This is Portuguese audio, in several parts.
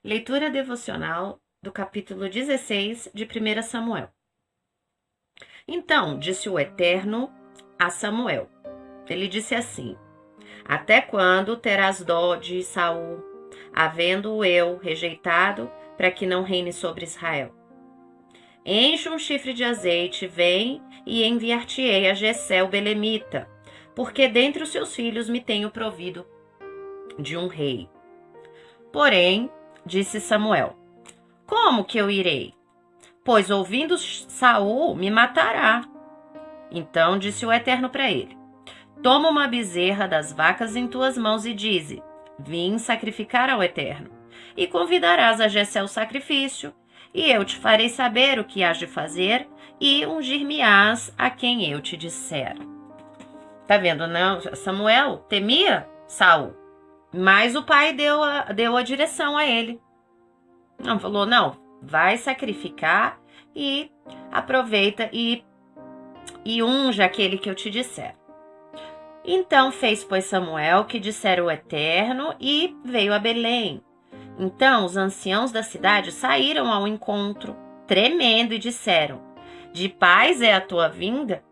Leitura devocional do capítulo 16 de 1 Samuel. Então disse o Eterno a Samuel. Ele disse assim: Até quando terás dó de Saul, havendo-o eu rejeitado, para que não reine sobre Israel? Enche um chifre de azeite, vem e enviar-te-ei a Jessé o belemita, porque dentre os seus filhos me tenho provido de um rei. Porém, disse Samuel: Como que eu irei? Pois ouvindo Saul me matará. Então disse o Eterno para ele: Toma uma bezerra das vacas em tuas mãos e dize: Vim sacrificar ao Eterno. E convidarás a Jessé o sacrifício, e eu te farei saber o que hás de fazer, e ungir-me-ás a quem eu te disser. Tá vendo, não? Samuel temia Saul, mas o pai deu a direção a ele. Não, falou, não, vai sacrificar e aproveita e unge aquele que eu te disser. Então fez, pois, Samuel que dissera o Eterno e veio a Belém. Então os anciãos da cidade saíram ao encontro, tremendo, e disseram: De paz é a tua vinda?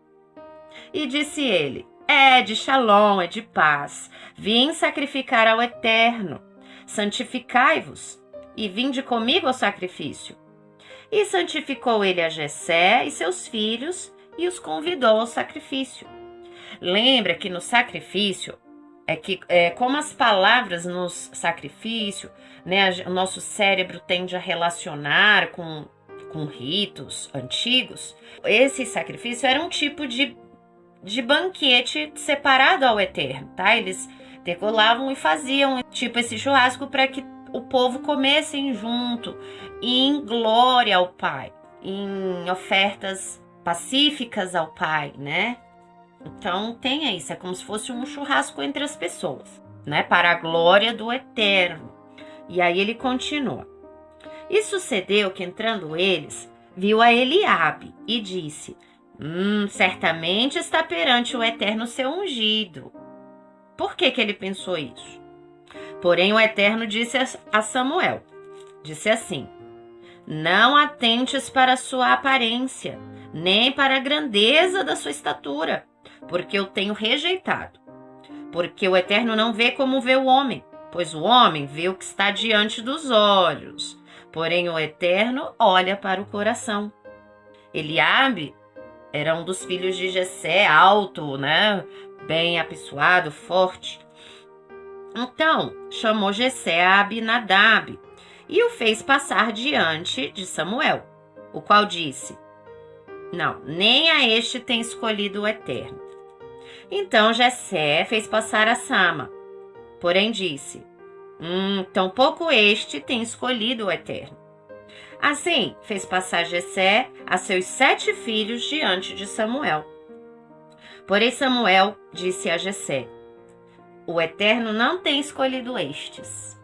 E disse ele: É de Shalom, é de paz. Vim sacrificar ao Eterno. Santificai-vos e vinde comigo ao sacrifício. E santificou ele a Jessé e seus filhos e os convidou ao sacrifício. Lembra que no sacrifício, como as palavras nos sacrifício, né, o nosso cérebro tende a relacionar com ritos antigos. Esse sacrifício era um tipo de banquete separado ao Eterno, tá? Eles degolavam e faziam tipo esse churrasco para que o povo comessem junto, em glória ao Pai, em ofertas pacíficas ao Pai, né? Então tem isso, é como se fosse um churrasco entre as pessoas, né? Para a glória do Eterno. E aí ele continua. E sucedeu que entrando eles, viu a Eliabe e disse: certamente está perante o Eterno seu ungido. Por que ele pensou isso? Porém o Eterno disse a Samuel, disse assim: Não atentes para a sua aparência, nem para a grandeza da sua estatura, porque eu tenho rejeitado. Porque o Eterno não vê como vê o homem, pois o homem vê o que está diante dos olhos. Porém o Eterno olha para o coração. Eliabe era um dos filhos de Jessé, alto, né? Bem apessoado, forte. Então chamou Jessé a Abinadab e o fez passar diante de Samuel, o qual disse: Não, nem a este tem escolhido o Eterno. Então Jessé fez passar a Sama, porém disse: tampouco este tem escolhido o Eterno. Assim fez passar Jessé a seus 7 filhos diante de Samuel. Porém Samuel disse a Jessé: O Eterno não tem escolhido estes.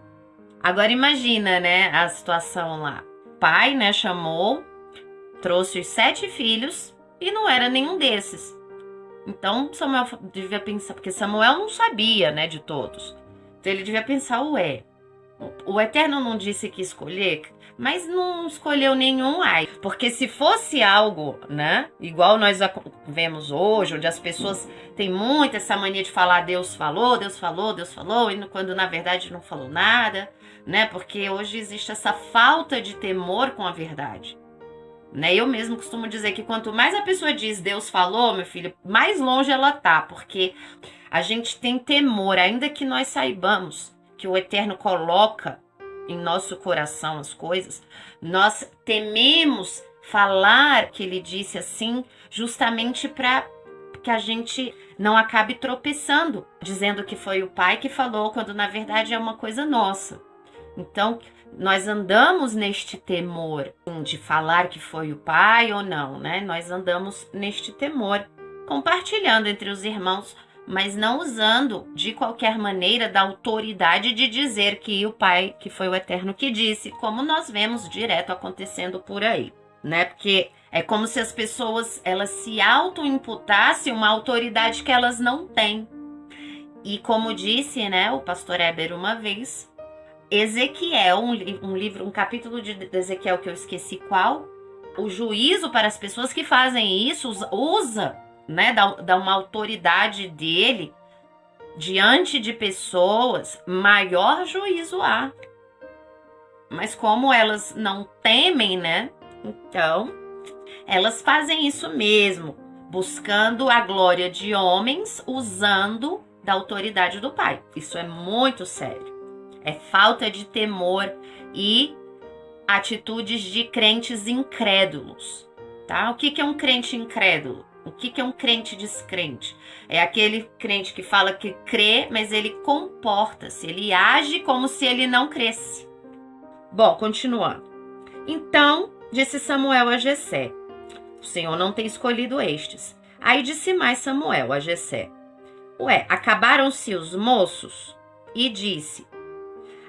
Agora imagina, né, a situação lá. O pai, né, chamou, trouxe os 7 filhos e não era nenhum desses. Então Samuel devia pensar, porque Samuel não sabia, né, de todos. Então ele devia pensar, o Eterno não disse que escolher, mas não escolheu nenhum, porque se fosse algo, né, igual nós vemos hoje, onde as pessoas têm muito essa mania de falar Deus falou, Deus falou, Deus falou, e quando na verdade não falou nada, né, porque hoje existe essa falta de temor com a verdade. Né? Eu mesmo costumo dizer que quanto mais a pessoa diz Deus falou, meu filho, mais longe ela tá, porque a gente tem temor, ainda que nós saibamos que o Eterno coloca em nosso coração as coisas, nós tememos falar que ele disse assim, justamente para que a gente não acabe tropeçando, dizendo que foi o pai que falou, quando na verdade é uma coisa nossa. Então, nós andamos neste temor de falar que foi o pai ou não, né? Nós andamos neste temor, compartilhando entre os irmãos, mas não usando de qualquer maneira da autoridade de dizer que o pai, que foi o Eterno que disse, como nós vemos direto acontecendo por aí, né? Porque é como se as pessoas, elas se auto-imputassem uma autoridade que elas não têm. E como disse, né, o pastor Heber uma vez, Ezequiel, um capítulo de Ezequiel que eu esqueci qual, o juízo para as pessoas que fazem isso usa, né, dá uma autoridade dele diante de pessoas, maior juízo há. Mas como elas não temem, né, então elas fazem isso mesmo, buscando a glória de homens, usando da autoridade do Pai. Isso é muito sério. É falta de temor e atitudes de crentes incrédulos, tá? O que é um crente incrédulo? O que é um crente descrente? É aquele crente que fala que crê, mas ele comporta-se, ele age como se ele não cresce. Bom, continuando. Então, disse Samuel a Jessé: o Senhor não tem escolhido estes. Aí disse mais Samuel a Jessé: acabaram-se os moços? E disse: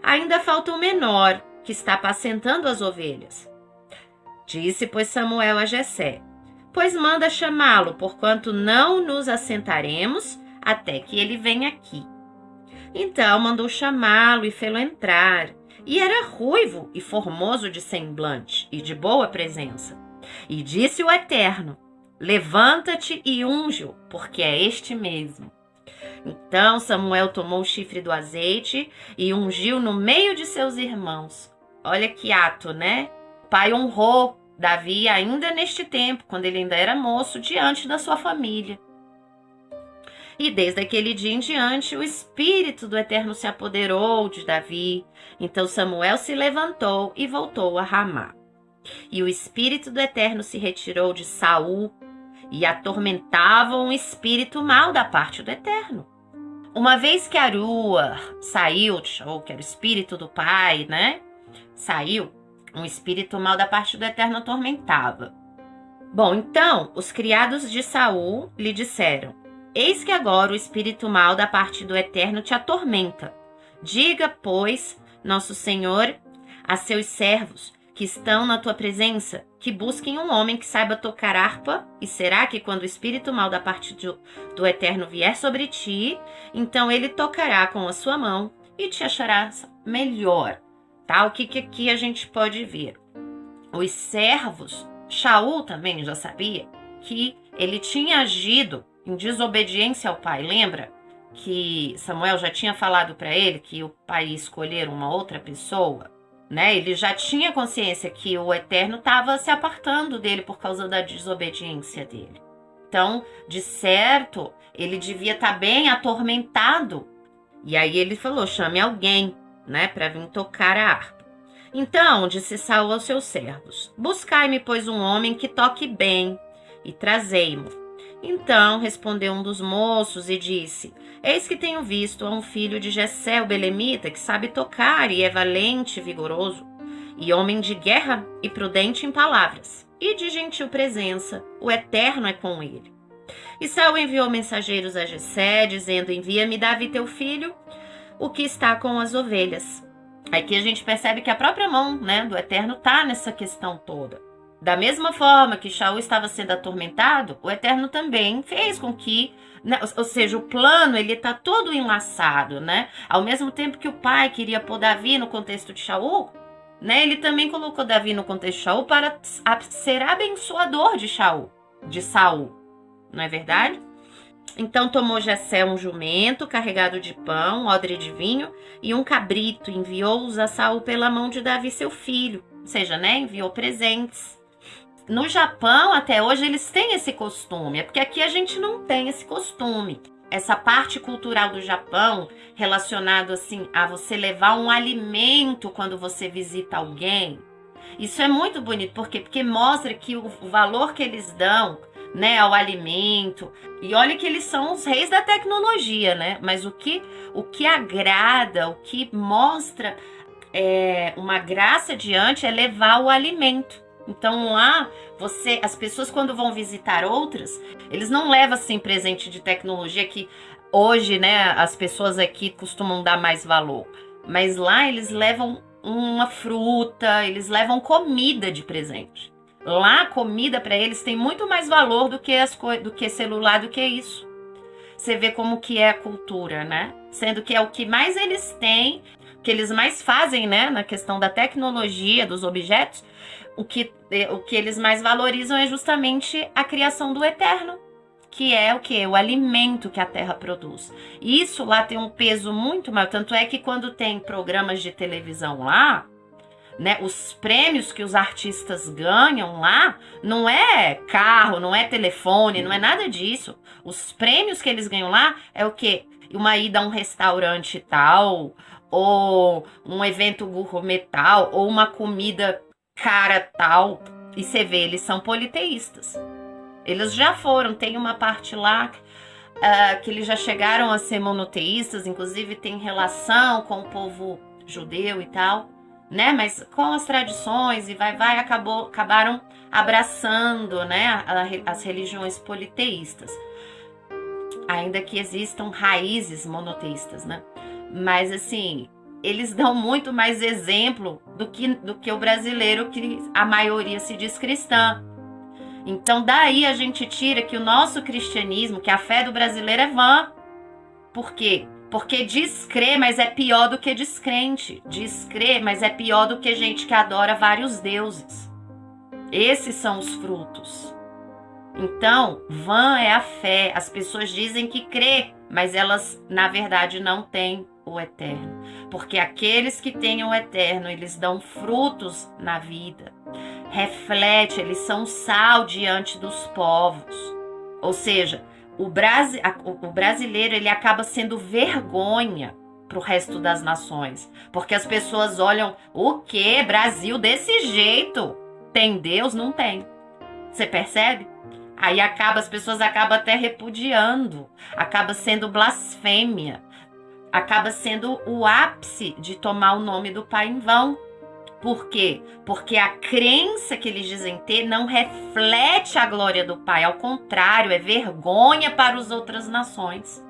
ainda falta o menor, que está apacentando as ovelhas. Disse, pois, Samuel a Jessé: pois manda chamá-lo, porquanto não nos assentaremos até que ele venha aqui. Então mandou chamá-lo e fê-lo entrar. E era ruivo e formoso de semblante e de boa presença. E disse o Eterno: levanta-te e unge-o, porque é este mesmo. Então Samuel tomou o chifre do azeite e ungiu no meio de seus irmãos. Olha que ato, né? O pai honrou Davi ainda neste tempo, quando ele ainda era moço, diante da sua família. E desde aquele dia em diante, o Espírito do Eterno se apoderou de Davi. Então Samuel se levantou e voltou a Ramá. E o Espírito do Eterno se retirou de Saul, e atormentava um espírito mau da parte do Eterno. Uma vez que Arua saiu, ou que era o espírito do pai, né? Saiu, um espírito mau da parte do Eterno atormentava. Bom, então, os criados de Saul lhe disseram: eis que agora o espírito mau da parte do Eterno te atormenta. Diga, pois, nosso Senhor, a seus servos que estão na tua presença, que busquem um homem que saiba tocar harpa, e será que quando o espírito mau da parte do Eterno vier sobre ti, então ele tocará com a sua mão e te acharás melhor. Tá? O que aqui a gente pode ver? Os servos, Shaul também já sabia que ele tinha agido em desobediência ao pai. Lembra que Samuel já tinha falado para ele que o pai ia escolher uma outra pessoa? Né? Ele já tinha consciência que o Eterno estava se apartando dele por causa da desobediência dele. Então, de certo, ele devia estar bem atormentado. E aí ele falou: chame alguém, né, para vir tocar a harpa. Então, disse Saul aos seus servos: buscai-me, pois, um homem que toque bem, e trazei-mo. Então respondeu um dos moços e disse: eis que tenho visto a um filho de Jessé, o belemita, que sabe tocar e é valente e vigoroso, e homem de guerra e prudente em palavras, e de gentil presença, o Eterno é com ele. E Saul enviou mensageiros a Jessé, dizendo: envia-me Davi teu filho, o que está com as ovelhas. Aqui a gente percebe que a própria mão, né, do Eterno está nessa questão toda. Da mesma forma que Shaul estava sendo atormentado, o Eterno também fez com que, né, ou seja, o plano ele está todo enlaçado, né? Ao mesmo tempo que o pai queria pôr Davi no contexto de Shaul, né, ele também colocou Davi no contexto de Shaul para ser abençoador de Saul, não é verdade? Então tomou Jessé um jumento carregado de pão, odre de vinho e um cabrito, enviou-os a Saul pela mão de Davi seu filho, ou seja, né, enviou presentes. No Japão, até hoje, eles têm esse costume, é porque aqui a gente não tem esse costume. Essa parte cultural do Japão, relacionado assim a você levar um alimento quando você visita alguém, isso é muito bonito, por quê? Porque mostra que o valor que eles dão, né, ao alimento, e olha que eles são os reis da tecnologia, né? Mas o que agrada, o que mostra uma graça diante é levar o alimento. Então lá, as pessoas quando vão visitar outras, eles não levam assim presente de tecnologia que hoje, né, as pessoas aqui costumam dar mais valor. Mas lá eles levam uma fruta, eles levam comida de presente. Lá a comida para eles tem muito mais valor do que celular, do que isso. Você vê como que é a cultura, né? Sendo que é o que mais eles têm, que eles mais fazem, né, na questão da tecnologia, dos objetos, o que eles mais valorizam é justamente a criação do eterno, que é o quê? O alimento que a terra produz. Isso lá tem um peso muito maior, tanto é que quando tem programas de televisão lá, né, os prêmios que os artistas ganham lá não é carro, não é telefone, não é nada disso. Os prêmios que eles ganham lá é o quê? Uma ida a um restaurante tal, ou um evento gourmet tal, ou uma comida cara tal. E você vê, eles são politeístas. Eles já foram, tem uma parte lá que eles já chegaram a ser monoteístas, inclusive tem relação com o povo judeu e tal, né? Mas com as tradições e acabaram abraçando, né, as religiões politeístas. Ainda que existam raízes monoteístas, né? Mas assim, eles dão muito mais exemplo do que o brasileiro, que a maioria se diz cristã. Então daí a gente tira que o nosso cristianismo, que a fé do brasileiro é vã. Por quê? Porque diz crer, mas é pior do que descrente. Diz crer, mas é pior do que gente que adora vários deuses. Esses são os frutos. Então, vã é a fé. As pessoas dizem que crê, mas elas, na verdade, não têm o eterno. Porque aqueles que têm o eterno, eles dão frutos na vida. Reflete, eles são sal diante dos povos. Ou seja, o brasileiro, ele acaba sendo vergonha para o resto das nações. Porque as pessoas olham, o quê? Brasil desse jeito? Tem Deus? Não tem. Você percebe? Aí as pessoas acabam até repudiando. Acaba sendo blasfêmia. Acaba sendo o ápice de tomar o nome do Pai em vão. Por quê? Porque a crença que eles dizem ter não reflete a glória do Pai. Ao contrário, é vergonha para as outras nações.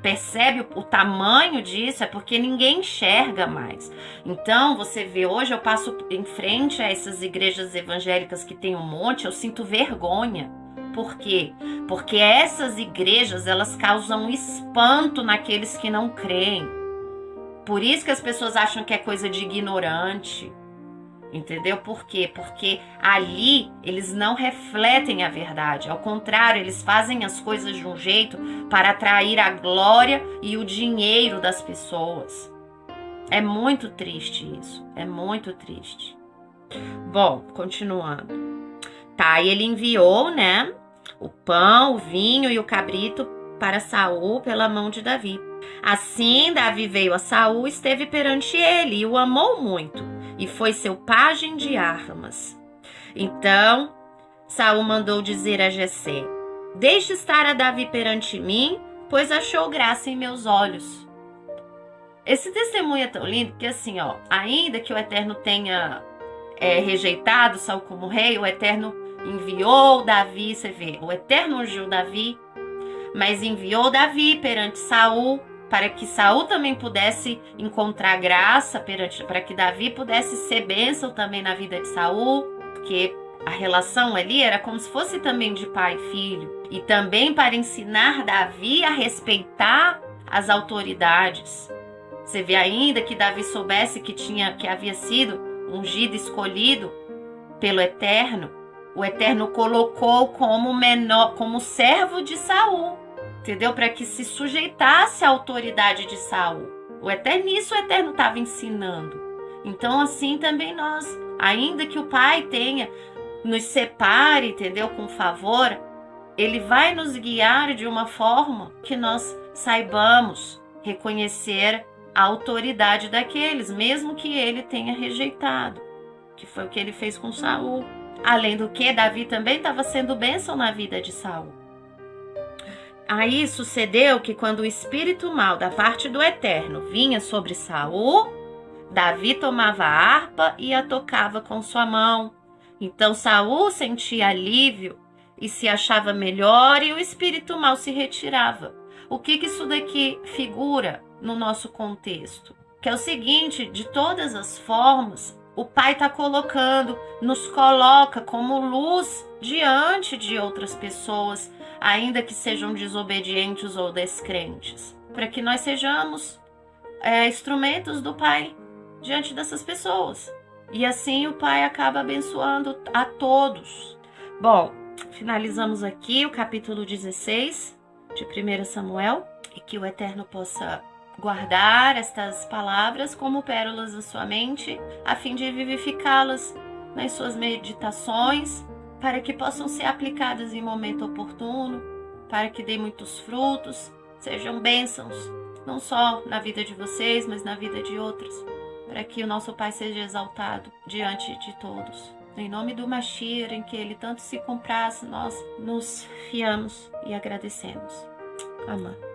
Percebe o tamanho disso? É porque ninguém enxerga mais. Então, você vê, hoje eu passo em frente a essas igrejas evangélicas que tem um monte, eu sinto vergonha. Por quê? Porque essas igrejas, elas causam espanto naqueles que não creem. Por isso que as pessoas acham que é coisa de ignorante. Entendeu? Por quê? Porque ali eles não refletem a verdade. Ao contrário, eles fazem as coisas de um jeito para atrair a glória e o dinheiro das pessoas. É muito triste isso. É muito triste. Bom, continuando. Tá, e ele enviou, né, o pão, o vinho e o cabrito para Saul pela mão de Davi. Assim, Davi veio a Saul, esteve perante ele e o amou muito, e foi seu pajem de armas. Então, Saul mandou dizer a Jessé: deixe estar a Davi perante mim, pois achou graça em meus olhos. Esse testemunho é tão lindo que assim, ó, ainda que o Eterno tenha rejeitado Saul como rei, o Eterno enviou Davi, você vê, o Eterno ungiu Davi, mas enviou Davi perante Saul, para que Saul também pudesse encontrar graça para que Davi pudesse ser bênção também na vida de Saul, porque a relação ali era como se fosse também de pai e filho, e também para ensinar Davi a respeitar as autoridades. Você vê ainda que Davi soubesse que havia sido ungido, escolhido pelo Eterno. O Eterno colocou como servo de Saul, entendeu? Para que se sujeitasse à autoridade de Saul. O Eterno estava ensinando. Então, assim também nós, ainda que o Pai nos separe, entendeu? Com favor, Ele vai nos guiar de uma forma que nós saibamos reconhecer a autoridade daqueles, mesmo que ele tenha rejeitado, que foi o que ele fez com Saul. Além do que, Davi também estava sendo bênção na vida de Saul. Aí sucedeu que quando o espírito mau da parte do Eterno vinha sobre Saul, Davi tomava a harpa e a tocava com sua mão. Então Saul sentia alívio e se achava melhor, e o espírito mau se retirava. O que isso daqui figura no nosso contexto? Que é o seguinte: de todas as formas, o Pai está nos coloca como luz diante de outras pessoas, ainda que sejam desobedientes ou descrentes, para que nós sejamos instrumentos do Pai diante dessas pessoas. E assim o Pai acaba abençoando a todos. Bom, finalizamos aqui o capítulo 16 de 1 Samuel, e que o Eterno possa guardar estas palavras como pérolas da sua mente, a fim de vivificá-las nas suas meditações, para que possam ser aplicadas em momento oportuno, para que dê muitos frutos, sejam bênçãos, não só na vida de vocês, mas na vida de outros, para que o nosso Pai seja exaltado diante de todos. Em nome do Mashiach, em que Ele tanto se compraz, nós nos fiamos e agradecemos. Amém.